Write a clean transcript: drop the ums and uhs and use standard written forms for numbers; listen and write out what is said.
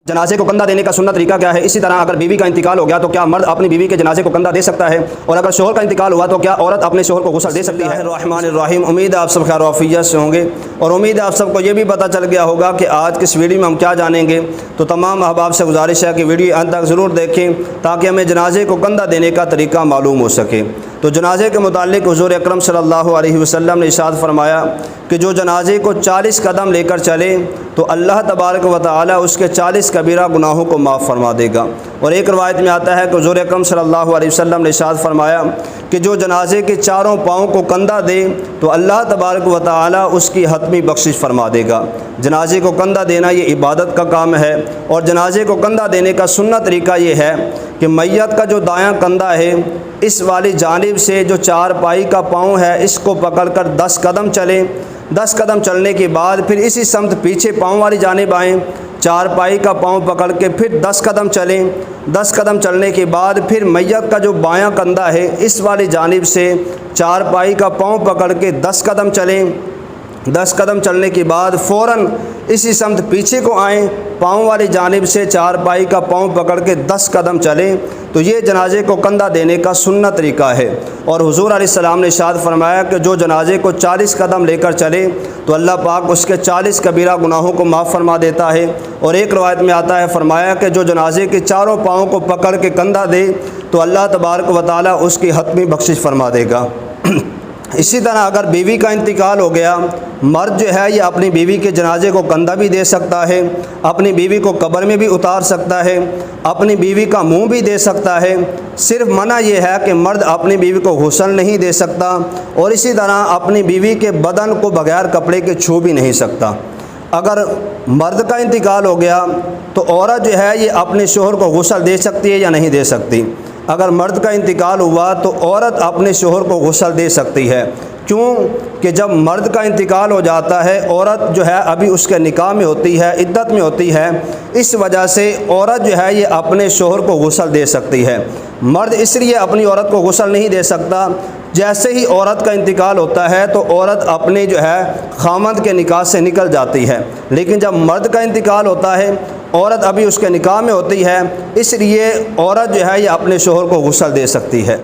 جنازے کو کندھا دینے کا سنت طریقہ کیا ہے؟ اسی طرح اگر بیوی کا انتقال ہو گیا تو کیا مرد اپنی بیوی کے جنازے کو کندھا دے سکتا ہے؟ اور اگر شوہر کا انتقال ہوا تو کیا عورت اپنے شوہر کو غسل دے سکتی ہے؟ الرحمن الرحیم، امید ہے آپ سب خیر و عافیت سے ہوں گے، اور امید ہے آپ سب کو یہ بھی پتہ چل گیا ہوگا کہ آج کس ویڈیو میں ہم کیا جانیں گے۔ تو تمام احباب سے گزارش ہے کہ ویڈیو انت تک ضرور دیکھیں تاکہ ہمیں جنازے کو کندھا دینے کا طریقہ معلوم ہو سکے۔ تو جنازے کے متعلق حضور اکرم صلی اللہ علیہ وسلم نے ارشاد فرمایا کہ جو جنازے کو 40 قدم لے کر چلے تو اللہ تبارک و تعالی اس کے 40 کبیرہ گناہوں کو معاف فرما دے گا۔ اور ایک روایت میں آتا ہے کہ حضور اکرم صلی اللہ علیہ وسلم نے ارشاد فرمایا کہ جو جنازے کے چاروں پاؤں کو کندھا دے تو اللہ تبارک و تعالی اس کی حتمی بخشش فرما دے گا۔ جنازے کو کندھا دینا یہ عبادت کا کام ہے، اور جنازے کو کندھا دینے کا سنت طریقہ یہ ہے کہ میت کا جو دایاں کندھا ہے اس والی جانب سے جو چار پائی کا پاؤں ہے اس کو پکڑ کر 10 قدم چلیں۔ 10 قدم چلنے کے بعد پھر اسی سمت پیچھے پاؤں والی جانب آئیں، چار پائی کا پاؤں پکڑ کے پھر 10 قدم چلیں۔ 10 قدم چلنے کے بعد پھر میت کا جو بایاں کندھا ہے اس والی جانب سے چار پائی کا پاؤں پکڑ کے 10 قدم چلیں۔ 10 قدم چلنے کے بعد فوراً اسی سمت پیچھے کو آئیں، پاؤں والی جانب سے چار پائی کا پاؤں پکڑ کے 10 قدم چلیں۔ تو یہ جنازے کو کندھا دینے کا سنت طریقہ ہے۔ اور حضور علیہ السلام نے ارشاد فرمایا کہ جو جنازے کو 40 قدم لے کر چلے تو اللہ پاک اس کے 40 کبیرہ گناہوں کو معاف فرما دیتا ہے۔ اور ایک روایت میں آتا ہے، فرمایا کہ جو جنازے کے چاروں پاؤں کو پکڑ کے کندھا دے تو اللہ تبارک و تعالی اس کی حتمی بخشش فرما دے گا۔ اسی طرح اگر بیوی کا انتقال ہو گیا، مرد جو ہے یہ اپنی بیوی کے جنازے کو کندھا بھی دے سکتا ہے، اپنی بیوی کو قبر میں بھی اتار سکتا ہے، اپنی بیوی کا منہ بھی دے سکتا ہے۔ صرف منع یہ ہے کہ مرد اپنی بیوی کو غسل نہیں دے سکتا، اور اسی طرح اپنی بیوی کے بدن کو بغیر کپڑے کے چھو بھی نہیں سکتا۔ اگر مرد کا انتقال ہو گیا تو عورت جو ہے یہ اپنے شوہر کو غسل دے سکتی ہے یا نہیں دے سکتی؟ اگر مرد کا انتقال ہوا تو عورت اپنے شوہر کو غسل دے سکتی ہے۔ کیوں کہ جب مرد کا انتقال ہو جاتا ہے عورت جو ہے ابھی اس کے نکاح میں ہوتی ہے، عدت میں ہوتی ہے، اس وجہ سے عورت جو ہے یہ اپنے شوہر کو غسل دے سکتی ہے۔ مرد اس لیے اپنی عورت کو غسل نہیں دے سکتا، جیسے ہی عورت کا انتقال ہوتا ہے تو عورت اپنے جو ہے خامند کے نکاح سے نکل جاتی ہے، لیکن جب مرد کا انتقال ہوتا ہے عورت ابھی اس کے نکاح میں ہوتی ہے، اس لیے عورت جو ہے یہ اپنے شوہر کو غسل دے سکتی ہے۔